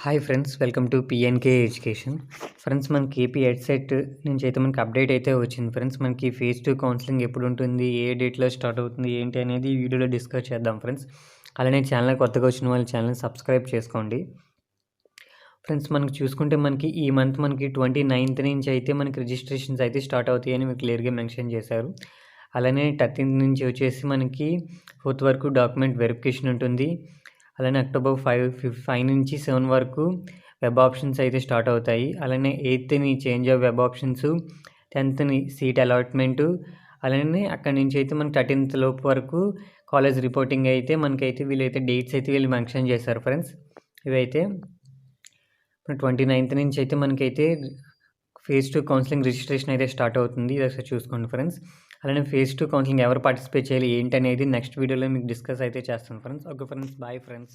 Hi friends, welcome to PNK education. Friends, మనకి AP EdCET నుంచి అయితే మనకి అప్డేట్ అయితే వచ్చింది. ఫ్రెండ్స్, మనకి ఫేజ్ 2 కౌన్సిలింగ్ ఎప్పుడు ఉంటుంది, ఏ డేట్లో స్టార్ట్ అవుతుంది, ఏంటి అనేది ఈ వీడియోలో డిస్కస్ చేద్దాం ఫ్రెండ్స్. అలానే ఛానల్ కొత్తగా వచ్చిన వాళ్ళు ఛానల్ సబ్స్క్రైబ్ చేసుకోండి. ఫ్రెండ్స్, మనకి చూసుకుంటే మనకి ఈ మంత్ మనకి 29th నుంచి అయితే మనకి రిజిస్ట్రేషన్స్ అయితే స్టార్ట్ అవుతాయని మీకు క్లియర్గా మెన్షన్ చేశారు. అలానే 13th నుంచి వచ్చేసి మనకి 4th వరకు డాక్యుమెంట్ వెరిఫికేషన్ ఉంటుంది. అలానే అక్టోబర్ 5 నుంచి 7 వరకు వెబ్ ఆప్షన్స్ అయితే స్టార్ట్ అవుతాయి. అలానే 8th change of web options, 10th seat allotment, అలానే అక్కడి నుంచి అయితే మనకి 13th లోపు వరకు కాలేజ్ రిపోర్టింగ్ అయితే మనకైతే వీళ్ళైతే డేట్స్ అయితే వీళ్ళు మెన్షన్ చేశారు ఫ్రెండ్స్. ఇవైతే 29th నుంచి అయితే మనకైతే ఫేజ్ 2 కౌన్సిలింగ్ రిజిస్ట్రేషన్ అయితే స్టార్ట్ అవుతుంది. ఇది ఒకసారి చూసుకోండి ఫ్రెండ్స్. అలానే ఫేజ్ 2 కౌన్సిలింగ్ ఎవరు పార్టిసిపేట్ చేయాలి ఏంటి అనేది నెక్స్ట్ వీడియోలో మీకు డిస్కస్ అయితే చేస్తాను friends. Okay friends, bye friends.